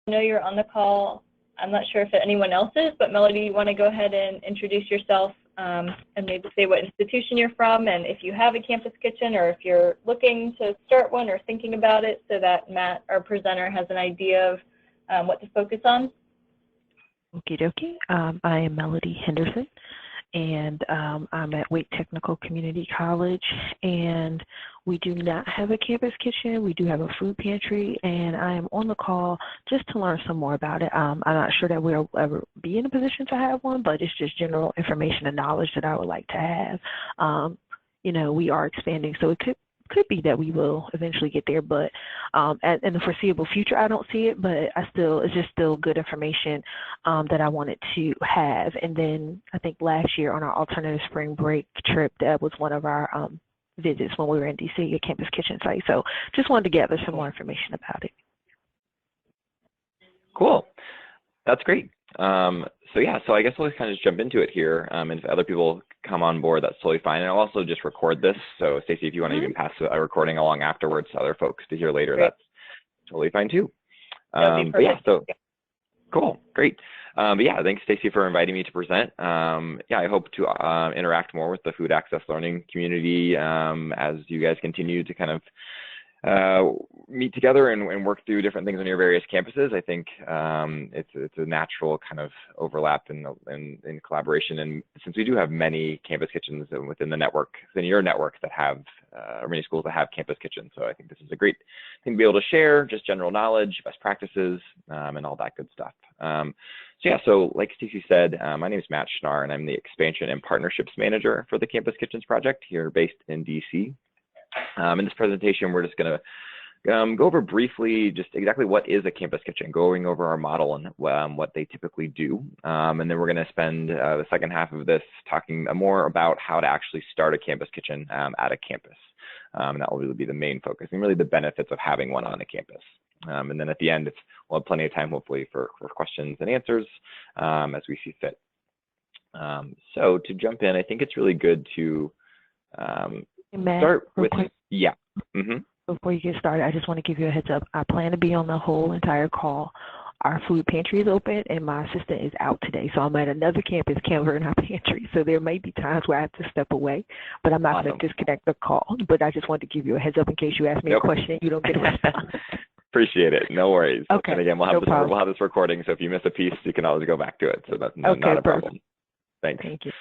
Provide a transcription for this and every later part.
I know you're on the call. I'm not sure if anyone else is, but Melody, you want to go ahead and introduce yourself and maybe say what institution you're from and if you have a campus kitchen or if you're looking to start one or thinking about it, so that Matt, our presenter, has an idea of what to focus on. Okie dokie. I am Melody Henderson, and I'm at Wake Technical Community College, and we do not have a campus kitchen. We do have a food pantry, and I am on the call just to learn some more about it. I'm not sure that we'll ever be in a position to have one, but it's just general information and knowledge that I would like to have. You know, we are expanding, so it could be that we will eventually get there, but in the foreseeable future, I don't see it, but it's just still good information that I wanted to have. And then I think last year on our alternative spring break trip, that was one of our visits when we were in DC, a campus kitchen site. So just wanted to gather some more information about it. Cool. That's great. So I guess we'll kind of just jump into it here. And if other people come on board, that's totally fine. And I'll also just record this. So Stacey, if you want to even pass a recording along afterwards to other folks to hear later, that's totally fine too. Cool, great. Thanks Stacey for inviting me to present. I hope to interact more with the food access learning community as you guys continue to kind of meet together and work through different things on your various campuses. I think it's a natural kind of overlap in collaboration. And since we do have many campus kitchens within the network, within your network that have, or many schools that have campus kitchens. So I think this is a great thing to be able to share, just general knowledge, best practices, and all that good stuff. So like Stacey said, my name is Matt Schnarr, and I'm the Expansion and Partnerships Manager for the Campus Kitchens Project here based in DC. In this presentation, we're just going to go over briefly just exactly what is a campus kitchen, going over our model and what they typically do. And then we're going to spend the second half of this talking more about how to actually start a campus kitchen at a campus. And that will really be the main focus and really the benefits of having one on a campus. And then at the end, we'll have plenty of time, hopefully, for questions and answers as we see fit. So to jump in, I think it's really good to Matt, start with, Before you get started, I just want to give you a heads up. I plan to be on the whole entire call. Our food pantry is open, and my assistant is out today. So I'm at another campus covering our pantry. So there may be times where I have to step away, but I'm not going to disconnect the call. But I just wanted to give you a heads up in case you ask me a question and you don't get a response. Appreciate it. No worries. Okay. And again, we'll have this recording. So if you miss a piece, you can always go back to it. So that's not a problem. Thanks. Thank you.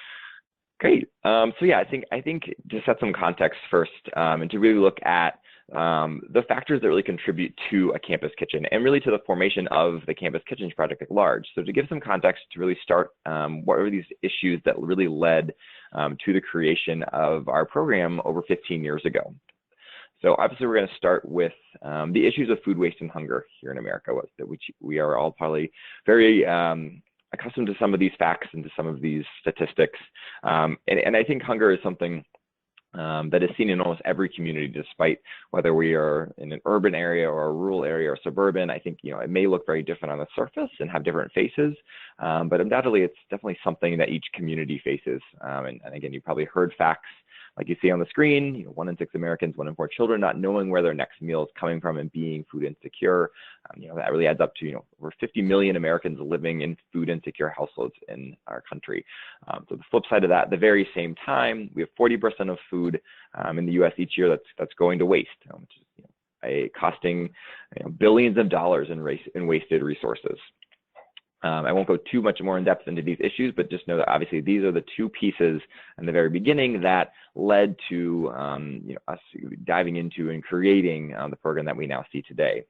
Great. I think to set some context first, and to really look at the factors that really contribute to a campus kitchen and really to the formation of the Campus Kitchens Project at large. So to give some context, to really start, what are these issues that really led to the creation of our program over 15 years ago? So obviously, we're going to start with the issues of food waste and hunger here in America, which we are all probably very accustomed to some of these facts and to some of these statistics. And I think hunger is something that is seen in almost every community, despite whether we are in an urban area or a rural area or suburban. I think, it may look very different on the surface and have different faces, but undoubtedly it's definitely something that each community faces. And again, you probably heard facts like you see on the screen, 1 in 6 Americans, 1 in 4 children not knowing where their next meal is coming from and being food insecure. That really adds up to, over 50 million Americans living in food insecure households in our country. So the flip side of that, at the very same time, we have 40% of food in the US each year that's going to waste, which is costing billions of dollars in wasted resources. I won't go too much more in depth into these issues, but just know that obviously these are the two pieces in the very beginning that led to us diving into and creating the program that we now see today.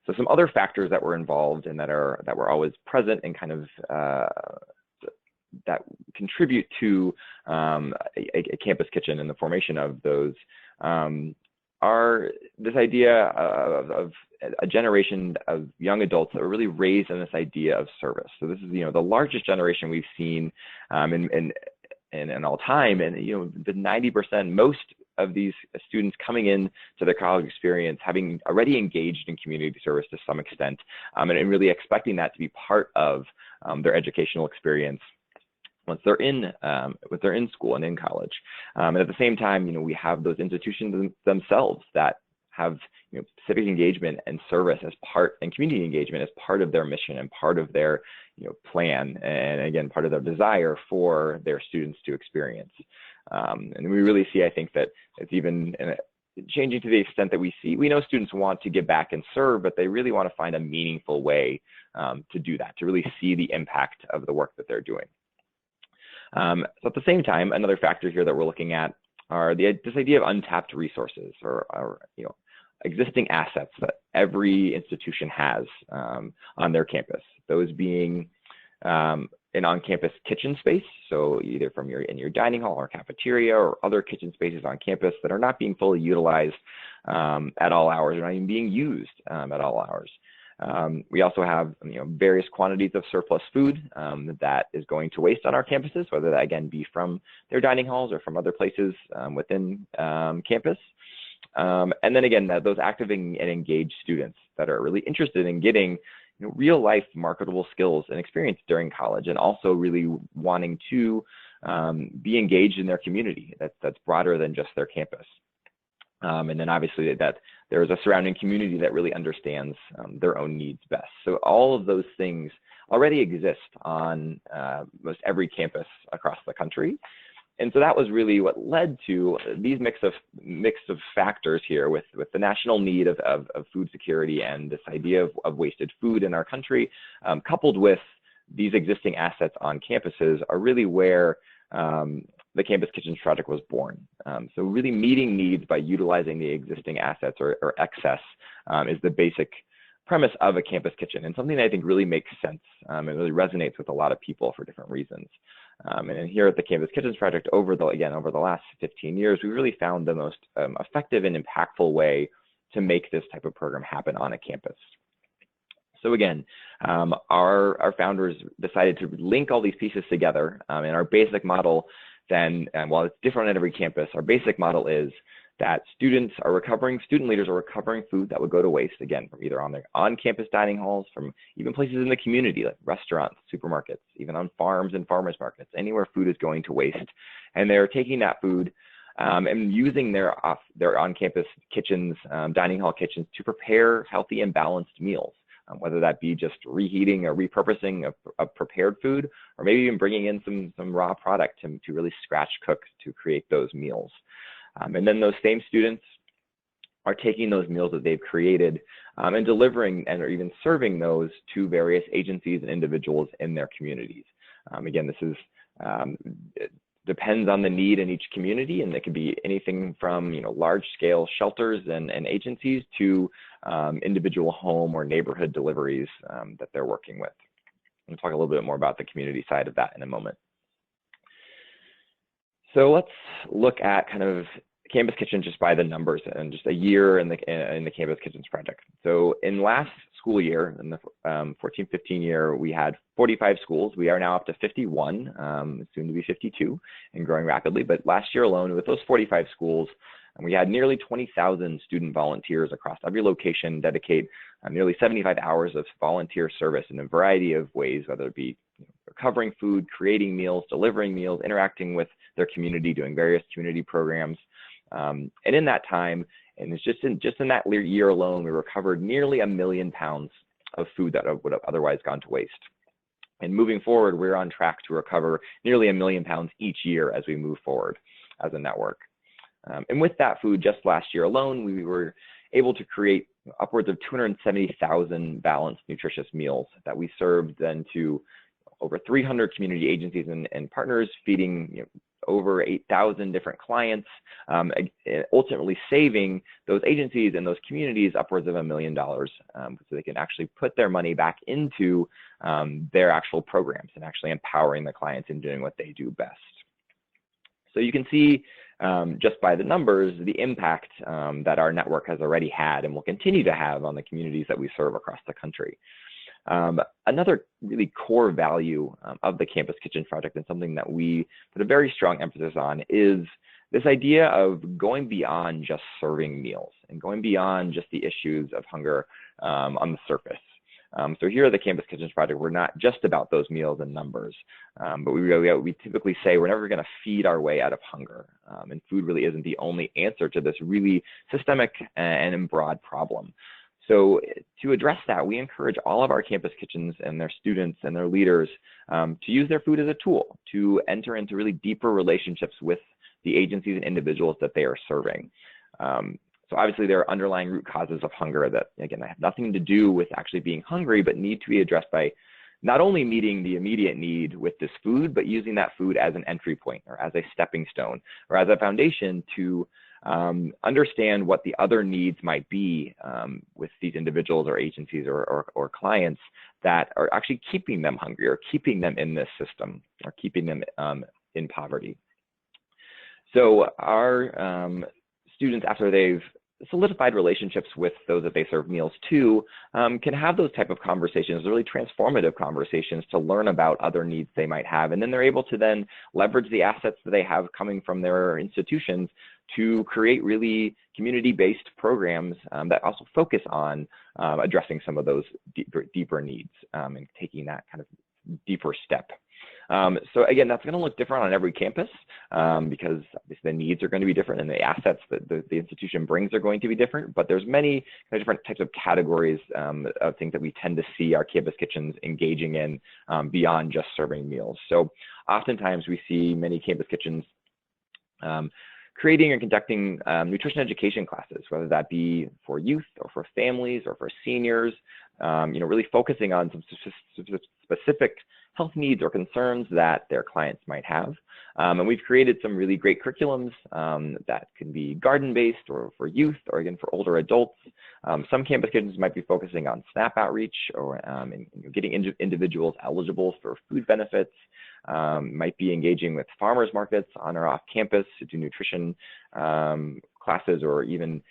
So some other factors that were involved and that were always present and kind of that contribute to a campus kitchen and the formation of those are this idea of a generation of young adults that were really raised in this idea of service. So this is, the largest generation we've seen in all time. And, the 90%, most of these students coming in to their college experience, having already engaged in community service to some extent, and really expecting that to be part of their educational experience once they're in school and in college. And at the same time, we have those institutions themselves that have civic engagement and service as part, and community engagement as part of their mission and part of their plan, and again, part of their desire for their students to experience. And we really see, I think, that it's even changing to the extent that we know students want to give back and serve, but they really want to find a meaningful way to do that, to really see the impact of the work that they're doing. So at the same time, another factor here that we're looking at are this idea of untapped resources, or existing assets that every institution has on their campus. Those being an on-campus kitchen space, so either from in your dining hall or cafeteria, or other kitchen spaces on campus that are not being fully utilized at all hours, or not even being used at all hours. We also have various quantities of surplus food that is going to waste on our campuses, whether that again be from their dining halls or from other places within campus. And then again, those active and engaged students that are really interested in getting real life marketable skills and experience during college, and also really wanting to be engaged in their community that's broader than just their campus. And then obviously that there is a surrounding community that really understands their own needs best. So all of those things already exist on most every campus across the country. And so that was really what led to these mix of factors here with the national need of food security and this idea of wasted food in our country, coupled with these existing assets on campuses, are really where the Campus Kitchens Project was born. So really meeting needs by utilizing the existing assets or excess is the basic premise of a campus kitchen, and something that I think really makes sense and really resonates with a lot of people for different reasons. And here at the Campus Kitchens Project, over the last 15 years, we really found the most effective and impactful way to make this type of program happen on a campus. So again, our founders decided to link all these pieces together, and our basic model then, while it's different at every campus, our basic model is that student leaders are recovering food that would go to waste, again, from either on their on-campus dining halls, from even places in the community like restaurants, supermarkets, even on farms and farmers markets, anywhere food is going to waste. And they're taking that food and using their on-campus kitchens, dining hall kitchens, to prepare healthy and balanced meals, whether that be just reheating or repurposing of prepared food, or maybe even bringing in some raw product to really scratch cook to create those meals. And then those same students are taking those meals that they've created and delivering or even serving those to various agencies and individuals in their communities. Again, this is it depends on the need in each community, and it could be anything from large-scale shelters and agencies to individual home or neighborhood deliveries that they're working with. We'll talk a little bit more about the community side of that in a moment. So let's look at kind of Campus Kitchen just by the numbers and just a year in the Campus Kitchens Project. So in last school year, in the 14-15 year, we had 45 schools. We are now up to 51, soon to be 52, and growing rapidly. But last year alone, with those 45 schools, we had nearly 20,000 student volunteers across every location dedicate nearly 75 hours of volunteer service in a variety of ways, whether it be recovering food, creating meals, delivering meals, interacting with their community, doing various community programs. And in that time, and it's just in that year alone, we recovered nearly 1 million pounds of food that would have otherwise gone to waste. And moving forward, we're on track to recover nearly 1 million pounds each year as we move forward as a network. And with that food, just last year alone, we were able to create upwards of 270,000 balanced, nutritious meals that we served then to over 300 community agencies and partners, feeding over 8,000 different clients, ultimately saving those agencies and those communities upwards of $1 million, so they can actually put their money back into their actual programs and actually empowering the clients in doing what they do best. So you can see just by the numbers, the impact that our network has already had and will continue to have on the communities that we serve across the country. Another really core value of the Campus Kitchen Project, and something that we put a very strong emphasis on, is this idea of going beyond just serving meals and going beyond just the issues of hunger on the surface. So here at the Campus Kitchens Project, we're not just about those meals and numbers, but we typically say we're never going to feed our way out of hunger. And food really isn't the only answer to this really systemic and broad problem. So to address that, we encourage all of our campus kitchens and their students and their leaders to use their food as a tool to enter into really deeper relationships with the agencies and individuals that they are serving. So obviously there are underlying root causes of hunger that, again, have nothing to do with actually being hungry, but need to be addressed by not only meeting the immediate need with this food, but using that food as an entry point or as a stepping stone or as a foundation to understand what the other needs might be with these individuals or agencies or clients that are actually keeping them hungry or keeping them in this system or keeping them in poverty. So our students, after they've solidified relationships with those that they serve meals to, can have those type of conversations, really transformative conversations to learn about other needs they might have. And then they're able to then leverage the assets that they have coming from their institutions to create really community-based programs that also focus on addressing some of those deeper needs and taking that kind of deeper step. So again, that's going to look different on every campus because the needs are going to be different and the assets that the institution brings are going to be different, but there's many different types of categories of things that we tend to see our campus kitchens engaging in beyond just serving meals. So oftentimes we see many campus kitchens creating and conducting nutrition education classes, whether that be for youth or for families or for seniors, really focusing on some specific health needs or concerns that their clients might have. And we've created some really great curriculums that can be garden-based or for youth or again for older adults. Some campus kitchens might be focusing on SNAP outreach or getting individuals eligible for food benefits, might be engaging with farmers markets on or off campus to do nutrition classes or even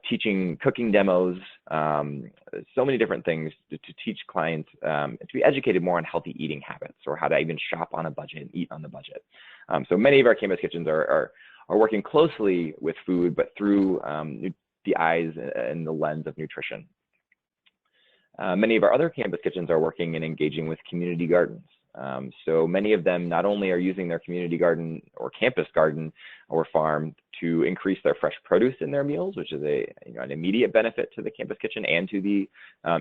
teaching cooking demos, so many different things to teach clients to be educated more on healthy eating habits or how to even shop on a budget and eat on the budget. So many of our campus kitchens are working closely with food, but through the eyes and the lens of nutrition. Many of our other campus kitchens are working and engaging with community gardens. So many of them not only are using their community garden or campus garden or farm to increase their fresh produce in their meals, which is an immediate benefit to the campus kitchen and to the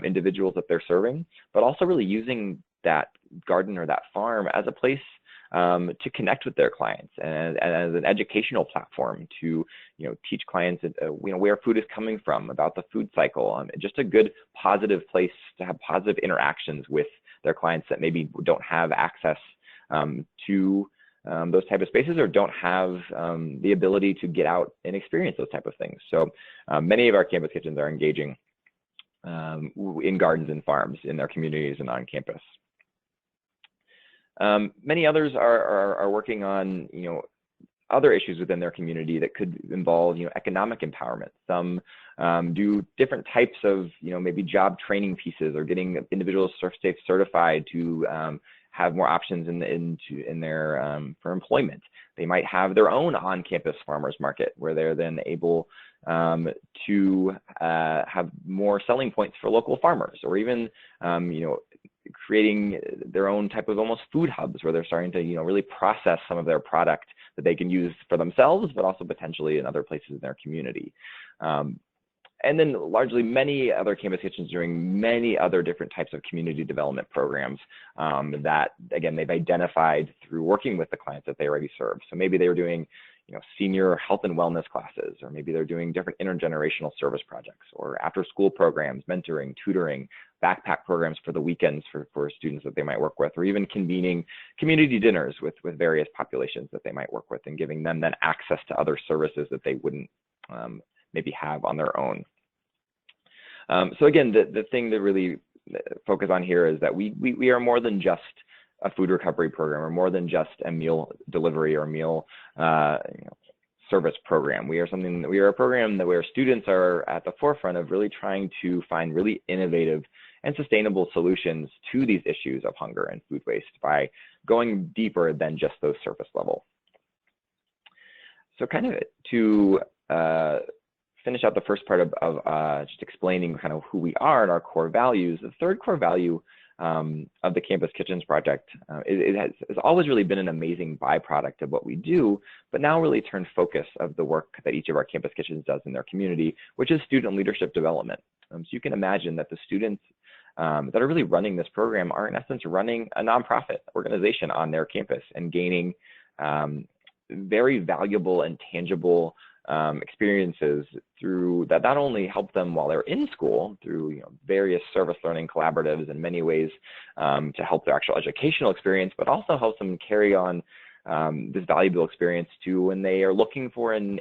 individuals that they're serving, but also really using that garden or that farm as a place to connect with their clients and as an educational platform to teach clients where food is coming from, about the food cycle, just a good positive place to have positive interactions with their clients that maybe don't have access to those type of spaces or don't have the ability to get out and experience those type of things. So many of our campus kitchens are engaging in gardens and farms in their communities and on campus. Many others are working on other issues within their community that could involve economic empowerment. Some do different types of maybe job training pieces or getting individuals safe certified to have more options in their for employment. They might have their own on-campus farmers market where they're then able to have more selling points for local farmers, or even creating their own type of almost food hubs where they're starting to really process some of their product that they can use for themselves, but also potentially in other places in their community. And then largely many other campus kitchens doing many other different types of community development programs that, again, they've identified through working with the clients that they already serve. So maybe they were doing senior health and wellness classes, or maybe they're doing different intergenerational service projects or after school programs, mentoring, tutoring, backpack programs for the weekends for students that they might work with, or even convening community dinners with various populations that they might work with and giving them then access to other services that they wouldn't maybe have on their own. So again, the thing to really focus on here is that we are more than just a food recovery program, or more than just a meal delivery or meal service program. We are a program that where students are at the forefront of really trying to find really innovative and sustainable solutions to these issues of hunger and food waste by going deeper than just those surface level. So kind of to finish out the first part of just explaining kind of who we are and our core values, the third core value of the Campus Kitchens project, it has always really been an amazing byproduct of what we do, but now really turned focus of the work that each of our Campus Kitchens does in their community, which is student leadership development. So you can imagine that the students that are really running this program are in essence running a nonprofit organization on their campus and gaining very valuable and tangible experiences through that not only help them while they're in school through various service learning collaboratives in many ways to help their actual educational experience, but also helps them carry on this valuable experience too when they are looking for and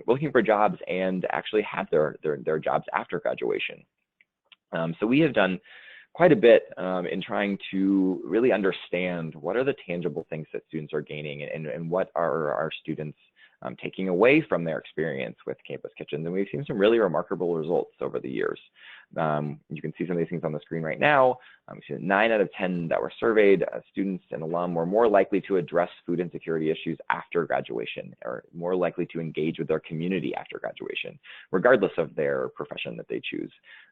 looking for jobs and actually have their jobs after graduation. So we have done quite a bit in trying to really understand what are the tangible things that students are gaining and what are our students taking away from their experience with Campus Kitchens. And we've seen some really remarkable results over the years. You can see some of these things on the screen right now. 9 out of 10 that were surveyed, students and alum were more likely to address food insecurity issues after graduation, or more likely to engage with their community after graduation, regardless of their profession that they choose.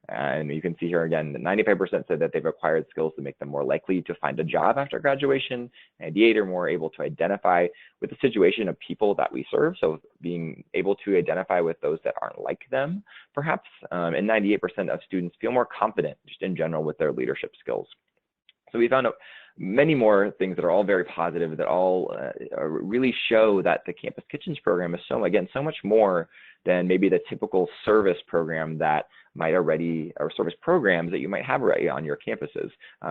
And you can see here again, that 95% said that they've acquired skills to make them more likely to find a job after graduation. 98 are more able to identify with the situation of people that we serve, so being able to identify with those that aren't like them, perhaps, and 98% of students feel more confident just in general with their leadership skills. So we found out many more things that are all very positive, that all really show that the Campus Kitchens program is so much more than maybe the typical service program that might already, or service programs that you might have already on your campuses,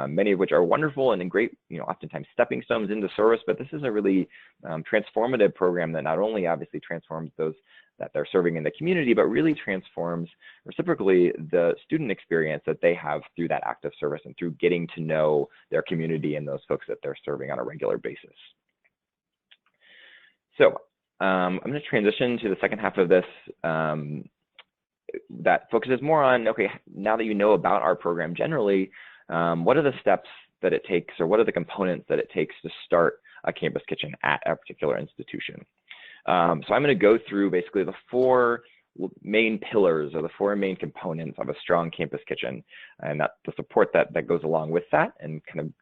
many of which are wonderful and great, oftentimes stepping stones into service, but this is a really transformative program that not only obviously transforms those that they're serving in the community, but really transforms reciprocally the student experience that they have through that active service and through getting to know their community and those folks that they're serving on a regular basis. So I'm going to transition to the second half of this that focuses more on, okay, now that you know about our program generally, what are the steps that it takes, or what are the components that it takes to start a campus kitchen at a particular institution? So I'm going to go through basically the 4 main pillars, or the 4 main components of a strong campus kitchen, and that the support that goes along with that, and kind of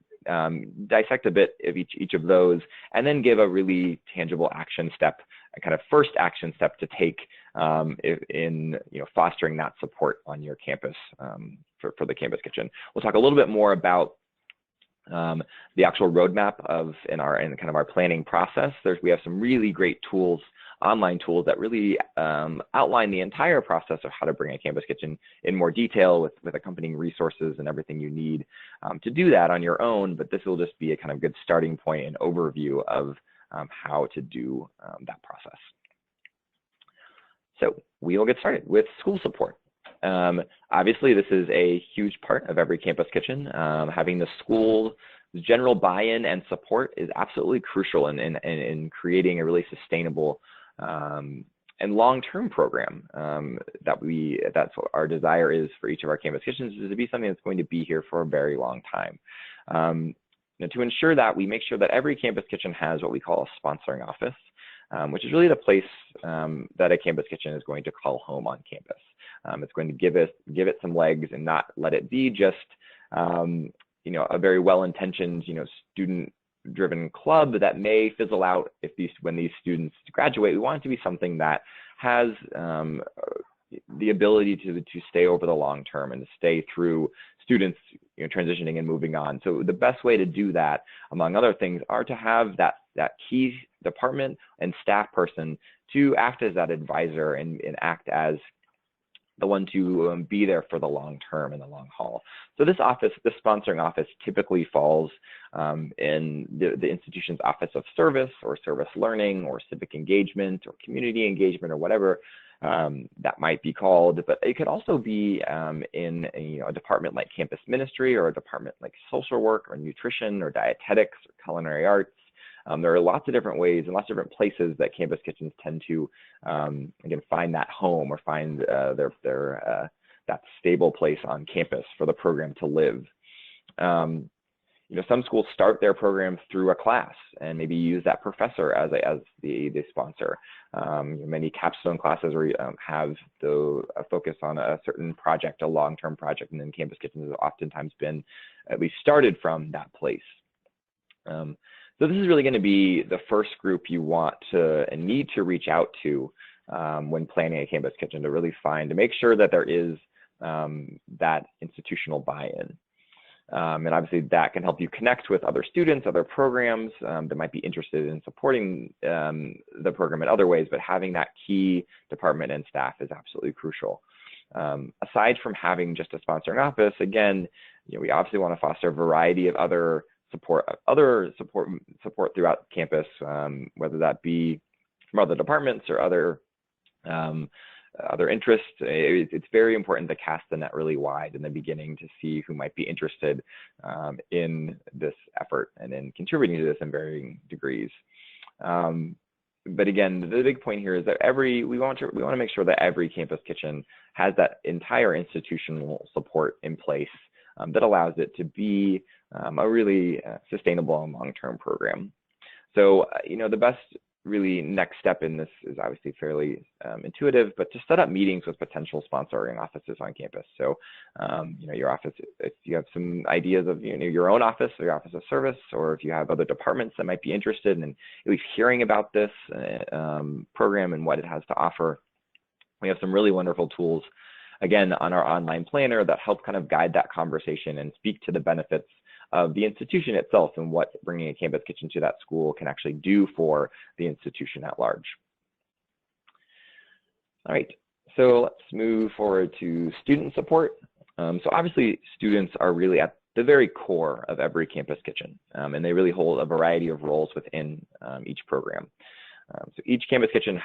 dissect a bit of each of those, and then give a really tangible action step, a kind of first action step to take in fostering that support on your campus for the campus kitchen. We'll talk a little bit more about the actual roadmap in kind of our planning process. We have some really great tools, online tools, that really outline the entire process of how to bring a campus kitchen in more detail with accompanying resources and everything you need to do that on your own. But this will just be a kind of good starting point and overview of how to do that process. So we will get started with school support. Obviously, this is a huge part of every campus kitchen. Having the school's general buy-in and support is absolutely crucial in creating a really sustainable and long-term program. That's what our desire is for each of our campus kitchens, is to be something that's going to be here for a very long time. To ensure that, we make sure that every campus kitchen has what we call a sponsoring office, which is really the place that a campus kitchen is going to call home on campus. It's going to give it some legs and not let it be just a very well-intentioned student-driven club that may fizzle out when these students graduate. We want it to be something that has the ability to stay over the long term and to stay through students transitioning and moving on. So the best way to do that, among other things, are to have that key department and staff person to act as that advisor and act as the one to be there for the long term and the long haul. So this sponsoring office typically falls in the institution's office of service, or service learning, or civic engagement, or community engagement, or whatever that might be called. But it could also be in a department like campus ministry, or a department like social work, or nutrition, or dietetics, or culinary arts. There are lots of different ways and lots of different places that campus kitchens tend to, again, find that home, or find that stable place on campus for the program to live. some schools start their program through a class and maybe use that professor as the sponsor. Many capstone classes have a focus on a certain project, a long-term project, and then Campus Kitchens has oftentimes been at least started from that place. So this is really going to be the first group you want to and need to reach out to when planning a Campus Kitchen, to make sure that there is that institutional buy-in. And obviously that can help you connect with other students, other programs that might be interested in supporting the program in other ways, but having that key department and staff is absolutely crucial. Aside from having just a sponsoring office, again, we obviously want to foster a variety of other support throughout campus, whether that be from other departments or other interests. It's very important to cast the net really wide in the beginning to see who might be interested in this effort and in contributing to this in varying degrees. But again, the big point here is that we want to make sure that every Campus Kitchen has that entire institutional support in place that allows it to be a really sustainable and long-term program. So, the best really next step in this is obviously fairly intuitive, but to set up meetings with potential sponsoring offices on campus. So, your office, if you have some ideas of your own office or your office of service, or if you have other departments that might be interested in at least hearing about this program and what it has to offer, we have some really wonderful tools, again, on our online planner that help kind of guide that conversation and speak to the benefits of the institution itself and what bringing a Campus Kitchen to that school can actually do for the institution at large. All right, so let's move forward to student support. So obviously students are really at the very core of every Campus Kitchen, and they really hold a variety of roles within each program. So each Campus Kitchen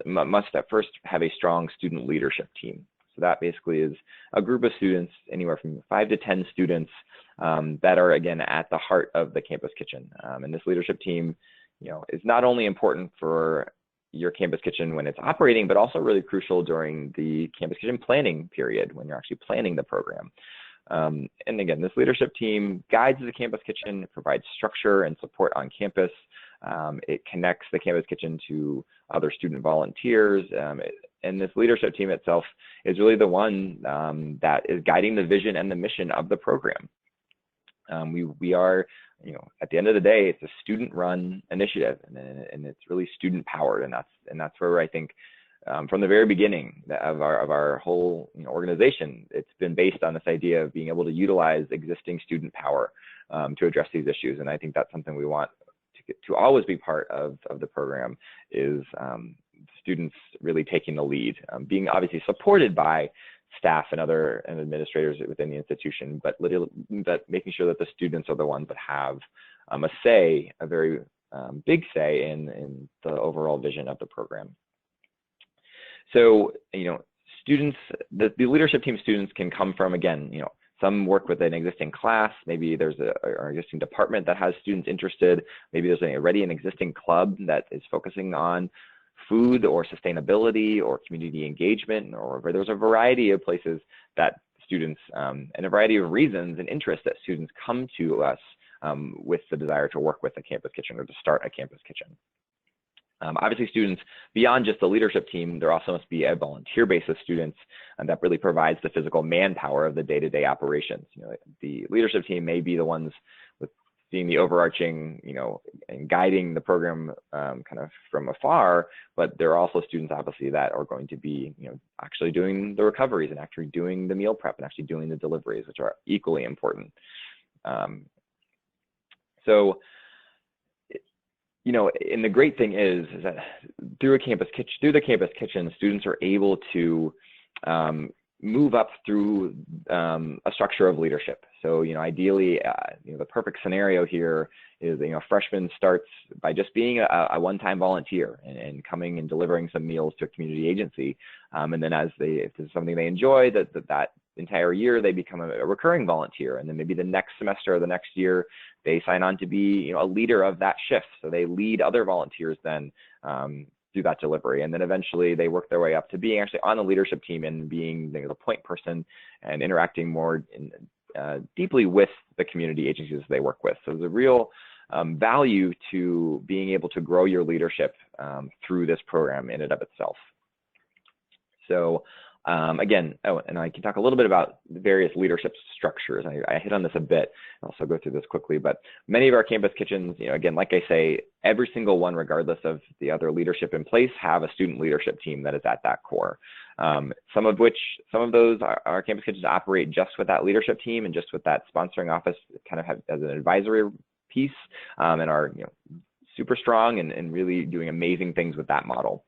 must at first have a strong student leadership team. So that basically is a group of students, anywhere from 5 to 10 students that are, again, at the heart of the Campus Kitchen. And this leadership team, is not only important for your Campus Kitchen when it's operating, but also really crucial during the Campus Kitchen planning period when you're actually planning the program. And again, this leadership team guides the Campus Kitchen, it provides structure and support on campus. It connects the Campus Kitchen to other student volunteers. And this leadership team itself is really the one that is guiding the vision and the mission of the program. We are, at the end of the day, it's a student-run initiative, and it's really student-powered, and that's where I think from the very beginning of our whole organization, it's been based on this idea of being able to utilize existing student power to address these issues, and I think that's something we want to always be part of the program, is students really taking the lead, being obviously supported by staff and other administrators within the institution, but making sure that the students are the ones that have a very big say in the overall vision of the program. So, students, the leadership team students can come from, again, some work with an existing class. Maybe there's an existing department that has students interested. Maybe there's already an existing club that is focusing on food or sustainability or community engagement, or there's a variety of places that students and a variety of reasons and interests that students come to us with the desire to work with a Campus Kitchen or to start a Campus Kitchen. Obviously, students, beyond just the leadership team, there also must be a volunteer base of students that really provides the physical manpower of the day-to-day operations. The leadership team may be the ones with seeing the overarching, and guiding the program kind of from afar, but there are also students, obviously, that are going to be, actually doing the recoveries and actually doing the meal prep and actually doing the deliveries, which are equally important. And the great thing is that through the Campus Kitchen, students are able to move up through a structure of leadership. So, ideally, the perfect scenario here is, freshman starts by just being a one-time volunteer and coming and delivering some meals to a community agency. And then if this is something they enjoy, that entire year, they become a recurring volunteer. And then maybe the next semester or the next year, they sign on to be, a leader of that shift. So they lead other volunteers then through that delivery. And then eventually they work their way up to being actually on the leadership team and being the point person and interacting more deeply with the community agencies they work with. So there's a real value to being able to grow your leadership through this program in and of itself. So again, and I can talk a little bit about the various leadership structures. I hit on this a bit. I'll also go through this quickly, but many of our campus kitchens, again, like I say, every single one, regardless of the other leadership in place, have a student leadership team that is at that core. Some of those our campus kitchens operate just with that leadership team and just with that sponsoring office, kind of have as an advisory piece, and are super strong and really doing amazing things with that model.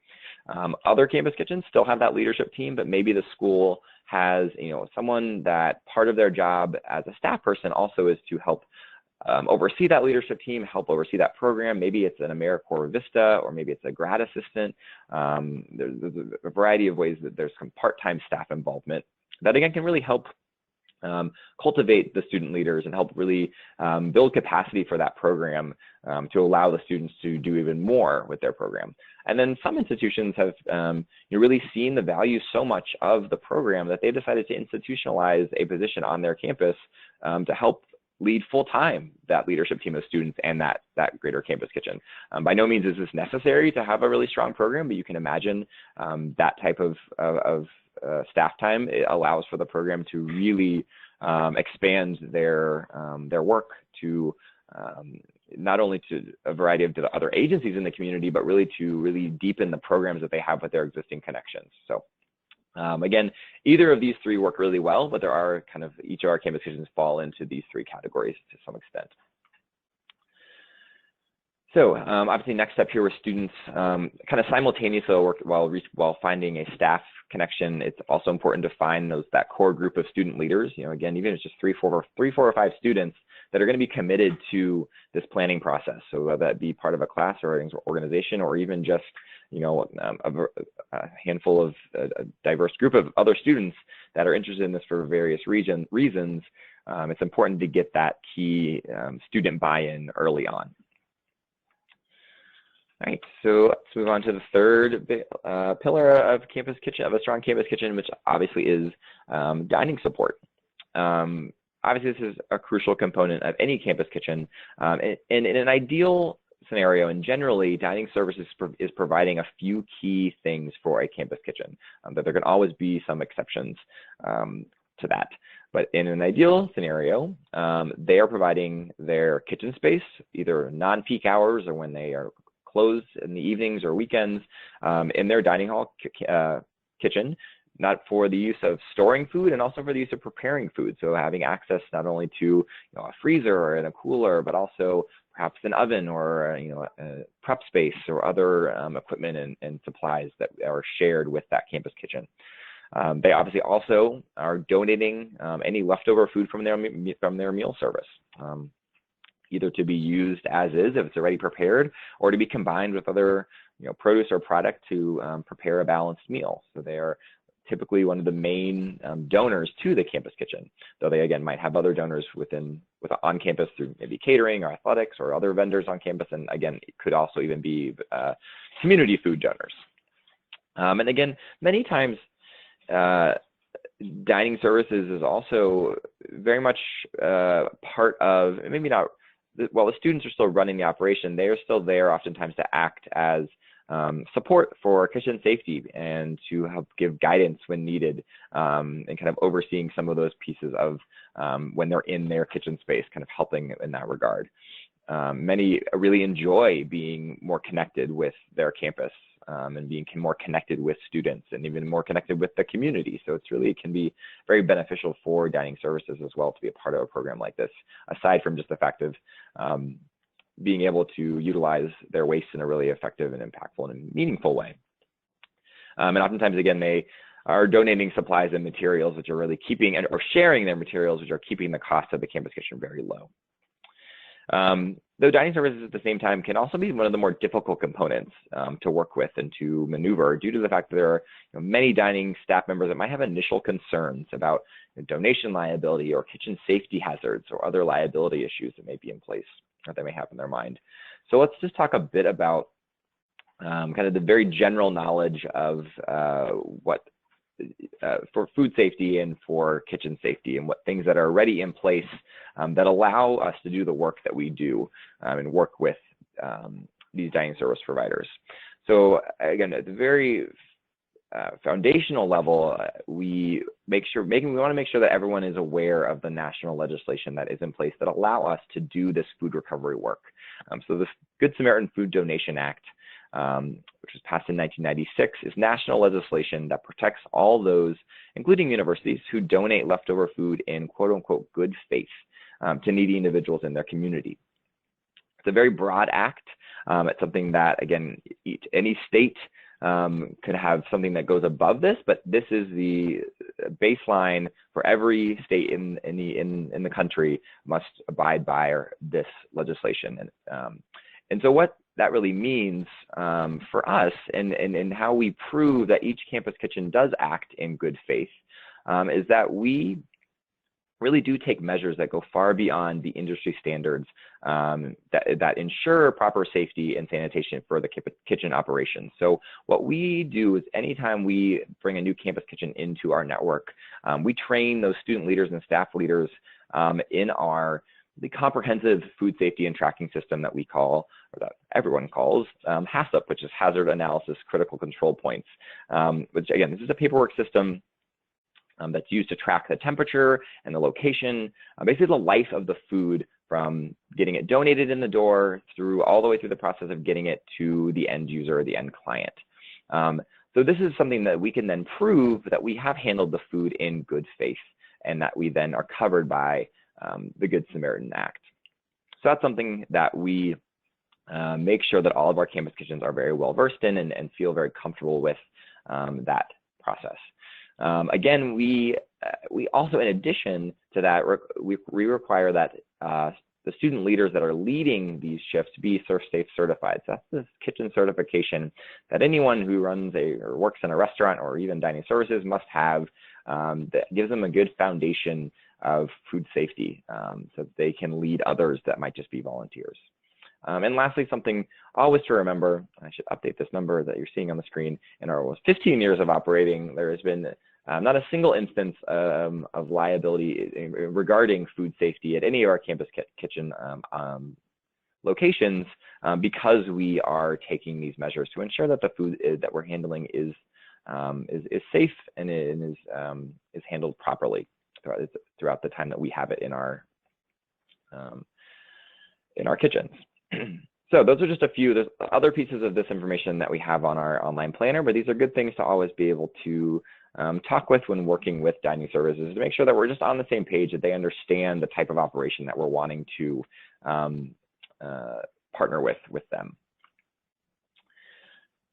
Other campus kitchens still have that leadership team, but maybe the school has someone that part of their job as a staff person also is to help oversee that leadership team, help oversee that program. Maybe it's an AmeriCorps Vista, or maybe it's a grad assistant. There's a variety of ways that there's some part-time staff involvement that again can really help cultivate the student leaders and help really build capacity for that program to allow the students to do even more with their program. And then some institutions have really seen the value so much of the program that they've decided to institutionalize a position on their campus to help lead full-time that leadership team of students and that greater campus kitchen. By no means is this necessary to have a really strong program, but you can imagine that type of staff time. It allows for the program to really expand their work to not only to a variety of other agencies in the community, but really to deepen the programs that they have with their existing connections. So again, either of these three work really well, but there are each of our campus kitchens fall into these three categories to some extent. So obviously next step here with students kind of simultaneously work while finding a staff connection. It's also important to find that core group of student leaders. Again, even if it's just three, four, or five students that are going to be committed to this planning process. So whether that be part of a class or an organization, or even just a handful of a diverse group of other students that are interested in this for various reasons, it's important to get that key student buy-in early on. All right, so let's move on to the third pillar of a strong campus kitchen, which obviously is dining support. Obviously, this is a crucial component of any campus kitchen. And in an ideal scenario, and generally, dining services is providing a few key things for a campus kitchen. But there can always be some exceptions to that. But in an ideal scenario, they are providing their kitchen space, either non-peak hours or when they are closed in the evenings or weekends, in their dining hall kitchen, not for the use of storing food and also for the use of preparing food. So having access not only to a freezer and a cooler, but also perhaps an oven or a prep space or other equipment and supplies that are shared with that campus kitchen. They obviously also are donating any leftover food from their meal service, either to be used as is if it's already prepared, or to be combined with other produce or product to prepare a balanced meal. So they are typically one of the main donors to the campus kitchen, though they again might have other donors on campus through maybe catering or athletics or other vendors on campus, and again it could also even be community food donors. And again, many times dining services is also very much part of, maybe not, while the students are still running the operation, they are still there oftentimes to act as support for kitchen safety and to help give guidance when needed, and kind of overseeing some of those pieces of when they're in their kitchen space, kind of helping in that regard. Many really enjoy being more connected with their campus and being more connected with students and even more connected with the community. So it can be very beneficial for dining services as well to be a part of a program like this, aside from just the fact of being able to utilize their waste in a really effective and impactful and meaningful way. And oftentimes, again, they are donating supplies and materials which are really or sharing their materials, which are keeping the cost of the campus kitchen very low. Though dining services at the same time can also be one of the more difficult components to work with and to maneuver, due to the fact that there are many dining staff members that might have initial concerns about donation liability or kitchen safety hazards or other liability issues that may be in place that they may have in their mind. So let's just talk a bit about kind of the very general knowledge of what for food safety and for kitchen safety, and what things that are already in place that allow us to do the work that we do and work with these dining service providers. So again, at the very foundational level, we want to make sure that everyone is aware of the national legislation that is in place that allow us to do this food recovery work. So the Good Samaritan Food Donation Act, which was passed in 1996, is national legislation that protects all those, including universities, who donate leftover food in quote unquote good faith to needy individuals in their community. It's a very broad act. It's something that, again, any state could have something that goes above this, but this is the baseline for every state in the country must abide by this legislation. And so what that really means for us and how we prove that each campus kitchen does act in good faith is that we really do take measures that go far beyond the industry standards that ensure proper safety and sanitation for the kitchen operations. So what we do is anytime we bring a new campus kitchen into our network, we train those student leaders and staff leaders in the comprehensive food safety and tracking system that we call, or that everyone calls, HACCP, which is Hazard Analysis Critical Control Points, which again, this is a paperwork system that's used to track the temperature and the location, basically the life of the food from getting it donated in the door all the way through the process of getting it to the end user or the end client. So this is something that we can then prove that we have handled the food in good faith and that we then are covered by the Good Samaritan Act. So that's something that we make sure that all of our campus kitchens are very well versed in and feel very comfortable with that process. Again, we also, in addition to that, we require that the student leaders that are leading these shifts be ServSafe certified. So that's this kitchen certification that anyone who runs or works in a restaurant or even dining services must have, that gives them a good foundation of food safety so that they can lead others that might just be volunteers. And lastly, something always to remember, I should update this number that you're seeing on the screen, in our almost 15 years of operating, there has been not a single instance of liability regarding food safety at any of our campus kitchen locations because we are taking these measures to ensure that the food that we're handling is safe and is handled properly throughout the time that we have it in our kitchens. So those are just a few. There's other pieces of this information that we have on our online planner, but these are good things to always be able to talk with when working with dining services to make sure that we're just on the same page, that they understand the type of operation that we're wanting to partner with them.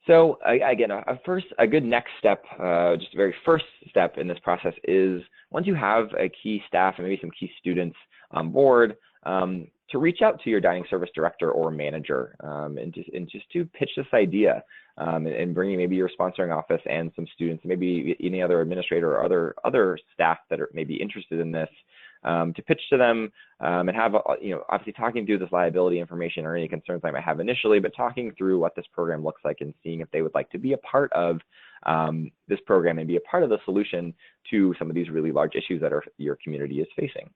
So again, a good next step, just a very first step in this process is once you have a key staff and maybe some key students on board, to reach out to your dining service director or manager and just to pitch this idea and bringing maybe your sponsoring office and some students, maybe any other administrator or other staff that are maybe interested in this, to pitch to them and have, obviously talking through this liability information or any concerns I might have initially, but talking through what this program looks like and seeing if they would like to be a part of this program and be a part of the solution to some of these really large issues that your community is facing.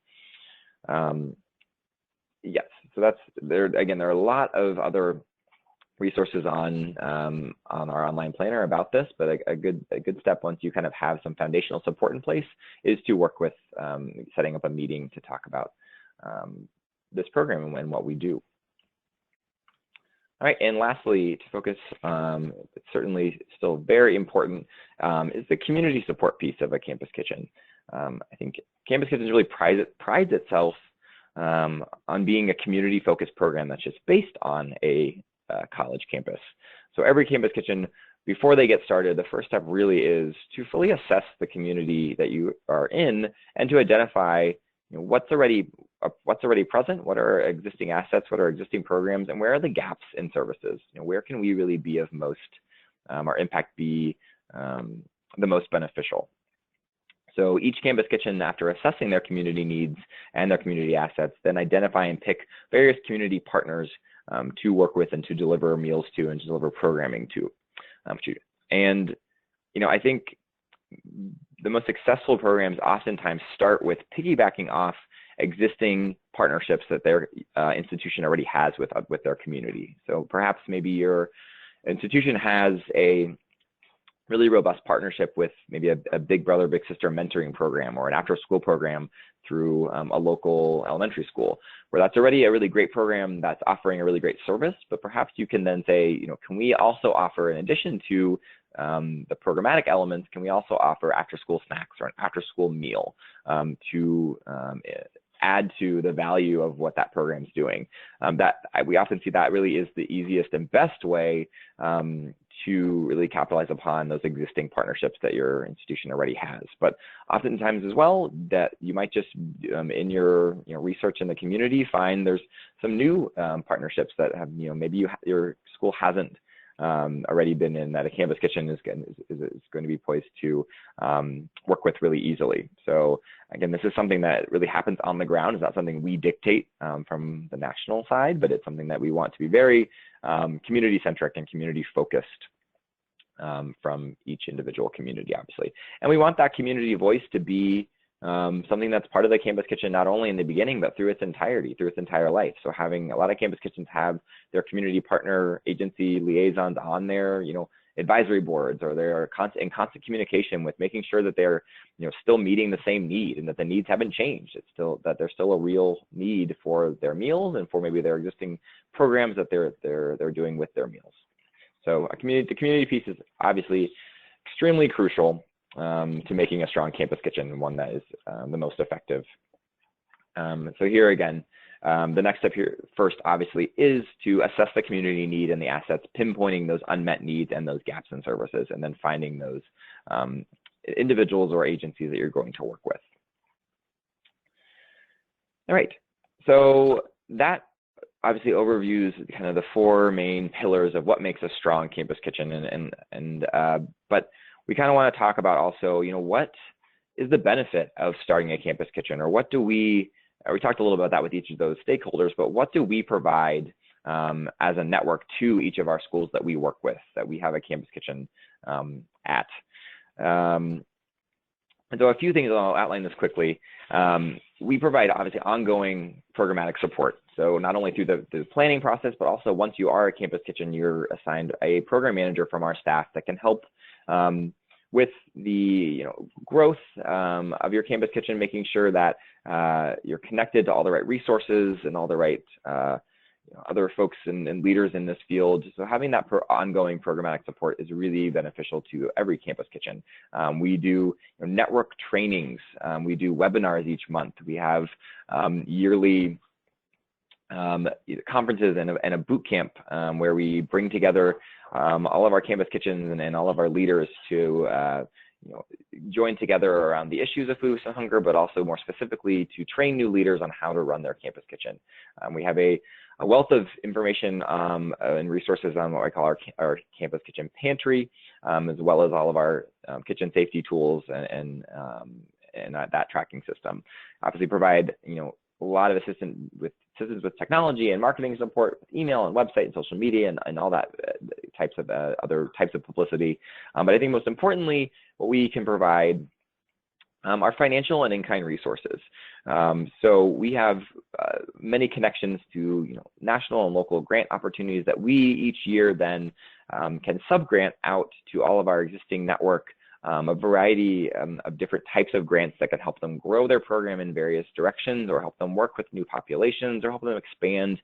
Yes, so there are a lot of other resources on our online planner about this, but a good step once you kind of have some foundational support in place is to work with setting up a meeting to talk about this program and what we do. All right, and lastly, to focus, it's certainly still very important, is the community support piece of a campus kitchen. I think Campus Kitchens really prides itself on being a community-focused program that's just based on a college campus. So every campus kitchen, before they get started, the first step really is to fully assess the community that you are in and to identify what's already present, what are existing assets, what are existing programs, and where are the gaps in services? Where can we really be of most, our impact be the most beneficial? So each campus kitchen, after assessing their community needs and their community assets, then identify and pick various community partners to work with and to deliver meals to and to deliver programming to. And I think the most successful programs oftentimes start with piggybacking off existing partnerships that their institution already has with their community. So perhaps maybe your institution has a really robust partnership with maybe a big brother, big sister mentoring program or an after school program through a local elementary school, where that's already a really great program that's offering a really great service. But perhaps you can then say, you know, can we also offer, in addition to the programmatic elements, can we also offer after school snacks or an after school meal to add to the value of what that program's doing? We often see that really is the easiest and best way to really capitalize upon those existing partnerships that your institution already has. But oftentimes as well, that you might just in your research in the community find there's some new partnerships that have, maybe your school hasn't already been in, that a campus kitchen is going to be poised to work with really easily. So again, this is something that really happens on the ground. It's not something we dictate from the national side, but it's something that we want to be very community-centric and community-focused from each individual community, obviously. And we want that community voice to be something that's part of the campus kitchen, not only in the beginning, but through its entirety, through its entire life. So having a lot of campus kitchens have their community partner agency liaisons on their, advisory boards, or they're in constant communication with making sure that they're, still meeting the same need and that the needs haven't changed. It's still that there's still a real need for their meals and for maybe their existing programs that they're doing with their meals. So the community piece is obviously extremely crucial to making a strong campus kitchen, and one that is the most effective. So here again, the next step here first obviously is to assess the community need and the assets, pinpointing those unmet needs and those gaps in services, and then finding those individuals or agencies that you're going to work with. All right, so that obviously overviews kind of the four main pillars of what makes a strong campus kitchen, but we kind of want to talk about also, what is the benefit of starting a campus kitchen, or what do we talked a little about that with each of those stakeholders, but what do we provide as a network to each of our schools that we work with, that we have a campus kitchen at? And so a few things, I'll outline this quickly. We provide obviously ongoing programmatic support. So not only through the planning process, but also once you are a campus kitchen, you're assigned a program manager from our staff that can help with the growth of your campus kitchen, making sure that you're connected to all the right resources and all the right other folks and leaders in this field. So having that ongoing programmatic support is really beneficial to every campus kitchen. We do network trainings. We do webinars each month. We have yearly conferences and a boot camp where we bring together all of our campus kitchens and all of our leaders to join together around the issues of food waste and hunger, but also more specifically to train new leaders on how to run their campus kitchen. We have a wealth of information and resources on what I call our campus kitchen pantry, as well as all of our kitchen safety tools and that tracking system. Obviously provide a lot of assistance with technology and marketing support, with email and website and social media and all that types of other types of publicity. But I think most importantly, what we can provide are financial and in-kind resources. So we have many connections to national and local grant opportunities that we each year then can sub-grant out to all of our existing network, a variety of different types of grants that can help them grow their program in various directions, or help them work with new populations, or help them expand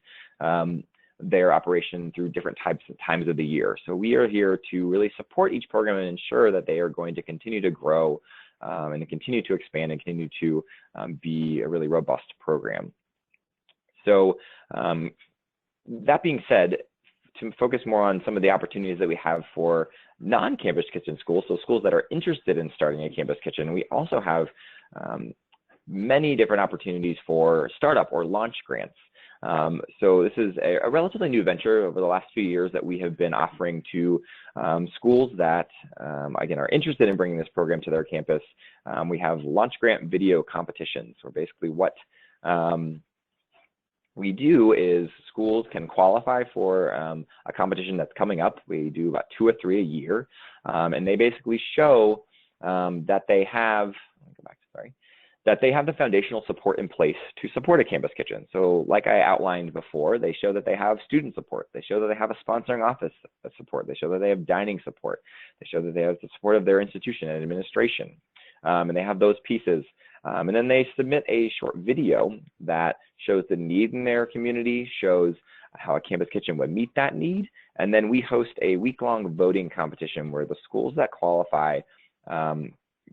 their operation through different times of the year. So we are here to really support each program and ensure that they are going to continue to grow and continue to expand and continue to be a really robust program. So that being said, to focus more on some of the opportunities that we have for non-campus kitchen schools, so schools that are interested in starting a campus kitchen, we also have many different opportunities for startup or launch grants. So this is a relatively new venture over the last few years that we have been offering to schools that, again, are interested in bringing this program to their campus. We have launch grant video competitions, where basically what we do is schools can qualify for a competition that's coming up. We do about 2 or 3 a year, and they basically show that they have, that they have the foundational support in place to support a campus kitchen. So like I outlined before, they show that they have student support. They show that they have a sponsoring office support. They show that they have dining support. They show that they have the support of their institution and administration. And they have those pieces. And then they submit a short video that shows the need in their community, shows how a campus kitchen would meet that need. And then we host a week-long voting competition where the schools that qualify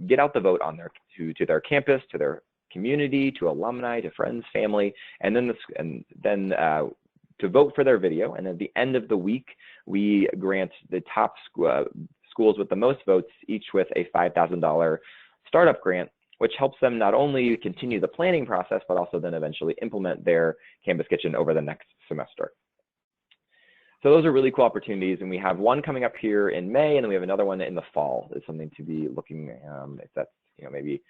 get out the vote on to their campus, to their community, to alumni, to friends, family, and then to vote for their video. And at the end of the week, we grant the top schools with the most votes, each with a $5,000 startup grant, which helps them not only continue the planning process, but also then eventually implement their campus kitchen over the next semester. So those are really cool opportunities, and we have one coming up here in May, and then we have another one in the fall. It's something to be looking, if that's, maybe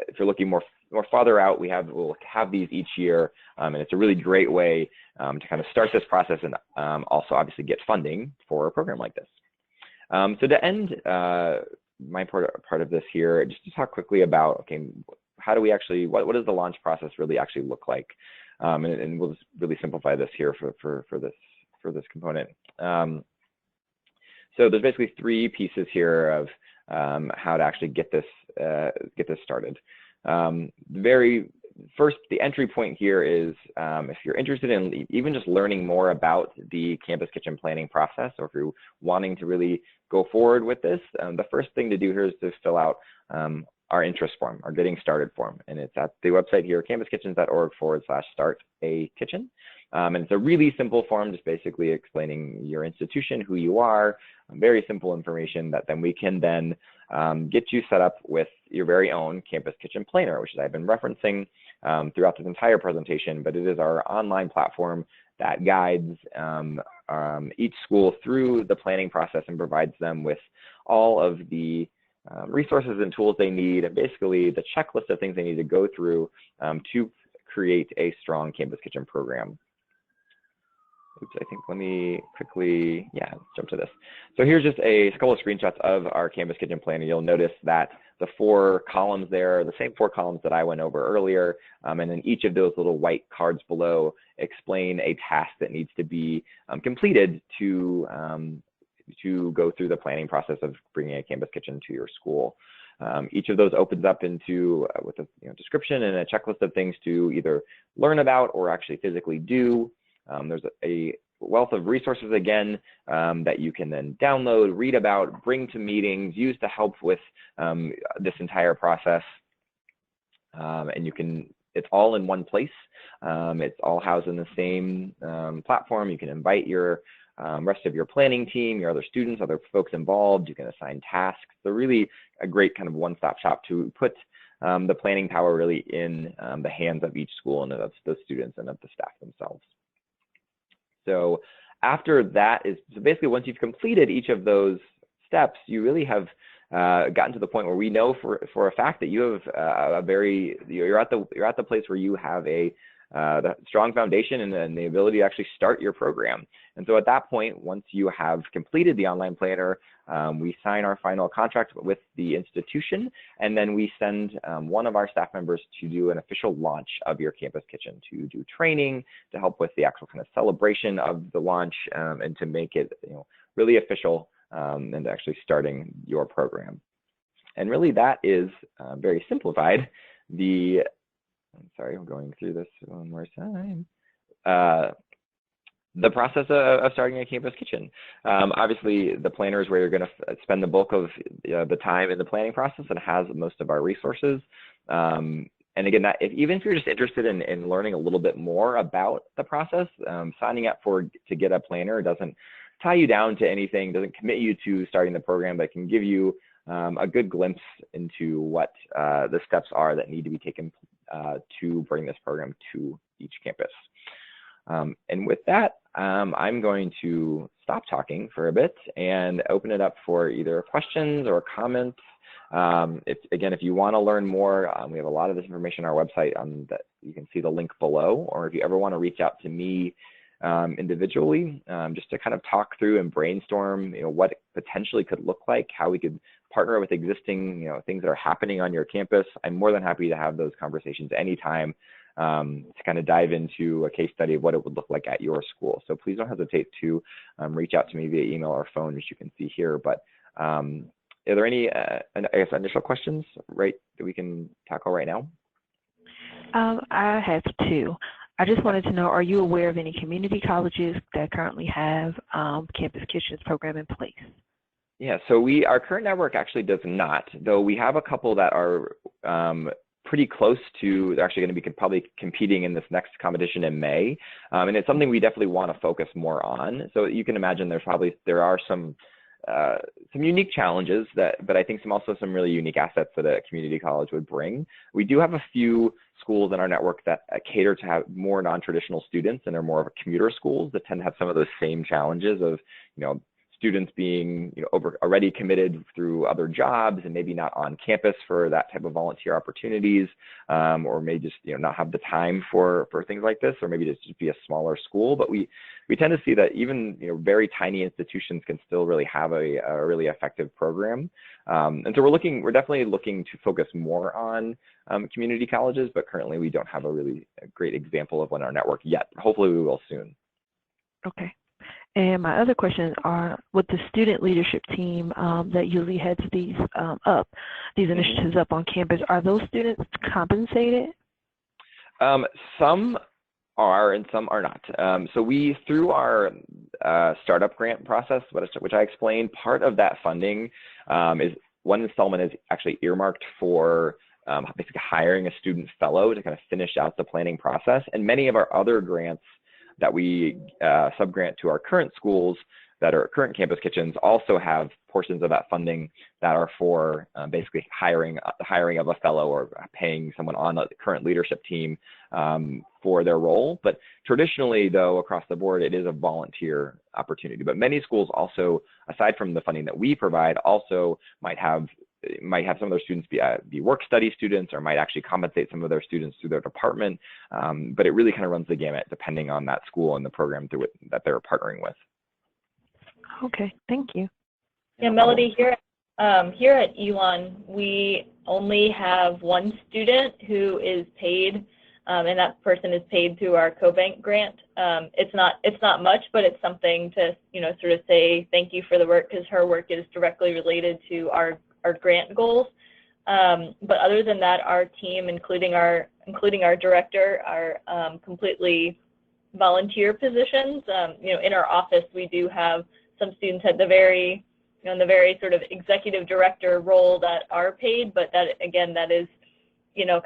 if you're looking more farther out, we'll have these each year, and it's a really great way to kind of start this process and also obviously get funding for a program like this. So to end my part of this here, just to talk quickly about, okay, how do we actually, what does the launch process really actually look like? And we'll just really simplify this here for this component. So there's basically three pieces here of how to actually get this started. Very first, the entry point here is if you're interested in even just learning more about the campus kitchen planning process, or if you're wanting to really go forward with this, the first thing to do here is to fill out our interest form, our getting started form. And it's at the website here, campuskitchens.org/start-a-kitchen. And it's a really simple form, just basically explaining your institution, who you are, very simple information that then we can then get you set up with your very own campus kitchen planner, which I've been referencing throughout this entire presentation, but it is our online platform that guides each school through the planning process and provides them with all of the resources and tools they need, and basically the checklist of things they need to go through to create a strong campus kitchen program. Oops, I think let me quickly, jump to this. So here's just a couple of screenshots of our campus kitchen planner. You'll notice that the 4 columns there are the same 4 columns that I went over earlier, and then each of those little white cards below explain a task that needs to be completed to go through the planning process of bringing a campus kitchen to your school. Each of those opens up into with a description and a checklist of things to either learn about or actually physically do. There's a wealth of resources again that you can then download, read about, bring to meetings, use to help with this entire process. And it's all in one place. It's all housed in the same platform. You can invite your rest of your planning team, your other students, other folks involved. You can assign tasks. So really a great kind of one-stop shop to put the planning power really in the hands of each school and of the students and of the staff themselves. So after that so basically once you've completed each of those steps, you really have gotten to the point where we know for a fact that you have you're at the place where you have the strong foundation and the ability to actually start your program. And so at that point, once you have completed the online planner, we sign our final contract with the institution, and then we send one of our staff members to do an official launch of your campus kitchen, to do training, to help with the actual kind of celebration of the launch, and to make it really official and actually starting your program. And really that is very simplified. I'm sorry, I'm going through this one more time. The process of starting a campus kitchen. Obviously, the planner is where you're going to spend the bulk of the time in the planning process and has most of our resources. And again, even if you're just interested in learning a little bit more about the process, signing up to get a planner doesn't tie you down to anything, doesn't commit you to starting the program, but can give you a good glimpse into what the steps are that need to be taken to bring this program to each campus. And with that, I'm going to stop talking for a bit and open it up for either questions or comments. If you want to learn more, we have a lot of this information on our website that you can see the link below, or if you ever want to reach out to me individually, just to kind of talk through and brainstorm, what it potentially could look like, how we could partner with existing, things that are happening on your campus. I'm more than happy to have those conversations anytime to kind of dive into a case study of what it would look like at your school. So please don't hesitate to reach out to me via email or phone, which you can see here. But are there any, I guess, initial questions, right, that we can tackle right now? I have two. I just wanted to know, are you aware of any community colleges that currently have Campus Kitchens program in place? Yeah, so our current network actually does not, though we have a couple that are pretty close to, they're actually going to be probably competing in this next competition in May. And it's something we definitely want to focus more on. So you can imagine there are some unique challenges but I think also some really unique assets that a community college would bring. We do have a few schools in our network that cater to have more non-traditional students, and are more of a commuter schools that tend to have some of those same challenges of, students being already committed through other jobs and maybe not on campus for that type of volunteer opportunities, or may just not have the time for things like this, or maybe just be a smaller school. But we tend to see that even very tiny institutions can still really have a really effective program. And so we're definitely looking to focus more on community colleges, but currently we don't have a really great example of one in our network yet. Hopefully we will soon. Okay. And my other questions are, with the student leadership team that usually heads these initiatives up on campus, are those students compensated? Some are and some are not. So through our startup grant process, which I explained, part of that funding is one installment is actually earmarked for basically hiring a student fellow to kind of finish out the planning process. And many of our other grants that we subgrant to our current schools that are current campus kitchens also have portions of that funding that are for basically the hiring of a fellow or paying someone on the current leadership team for their role. But traditionally, though, across the board, it is a volunteer opportunity. But many schools also, aside from the funding that we provide, also might have some of their students be work study students, or might actually compensate some of their students through their department. But it really kind of runs the gamut depending on that school and the program that they're partnering with. Okay, thank you. Yeah, Melody, here at Elon, we only have one student who is paid, and that person is paid through our CoBank grant. It's not much, but it's something to sort of say thank you for the work, because her work is directly related to our grant goals. But other than that, our team, including our director, are completely volunteer positions. In our office, we do have some students at the very sort of executive director role that are paid, but that is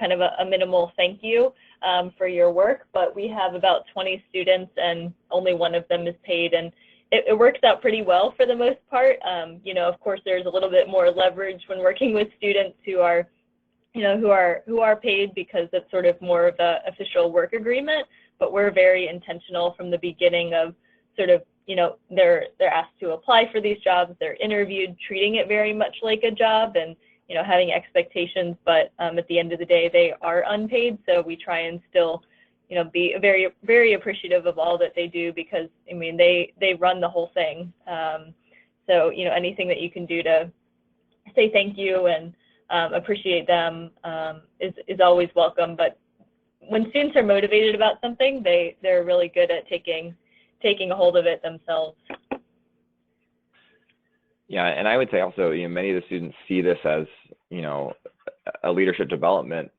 kind of a minimal thank you for your work. But we have about 20 students, and only one of them is paid, and it works out pretty well for the most part. Of course, there's a little bit more leverage when working with students who are paid, because it's sort of more of an official work agreement. But we're very intentional from the beginning of sort of, they're asked to apply for these jobs, they're interviewed, treating it very much like a job, and having expectations. But at the end of the day, they are unpaid, so we try and still be very, very appreciative of all that they do, because they run the whole thing. So anything that you can do to say thank you and appreciate them is always welcome. But when students are motivated about something, they're really good at taking a hold of it themselves. Yeah, and I would say also, many of the students see this as, a leadership development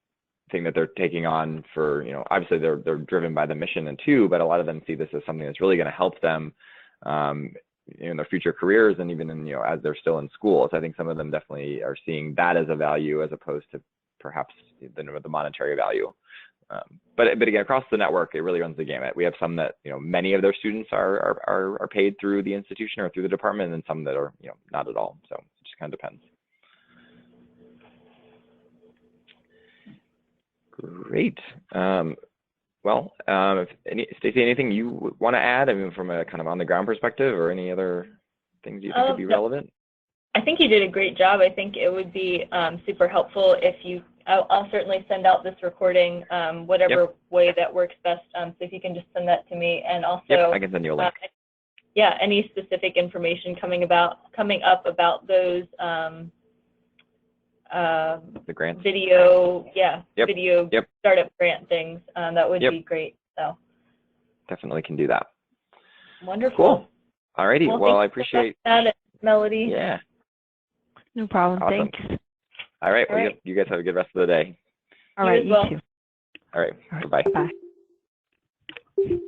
thing that they're taking on for, obviously they're driven by the mission and but a lot of them see this as something that's really going to help them in their future careers, and even in, as they're still in school. So I think some of them definitely are seeing that as a value, as opposed to perhaps the monetary value. But again, across the network, it really runs the gamut. We have some that, many of their students are paid through the institution or through the department, and some that are, not at all. So it just kind of depends. Great. Well, Stacey, anything you want to add? From a kind of on the ground perspective, or any other things you think would be relevant? I think you did a great job. I think it would be super helpful if you I'll certainly send out this recording, whatever way that works best. So if you can just send that to me, and also I can send you a link. Yeah, any specific information coming up about those The grants. video startup grant things, that would be great. So definitely can do that. Wonderful. Cool. Alrighty. Well, I appreciate that, Melody. Yeah. No problem. Awesome. Thanks. All right. Well, you guys have a good rest of the day. All right. You too. All right. Bye-bye. Bye.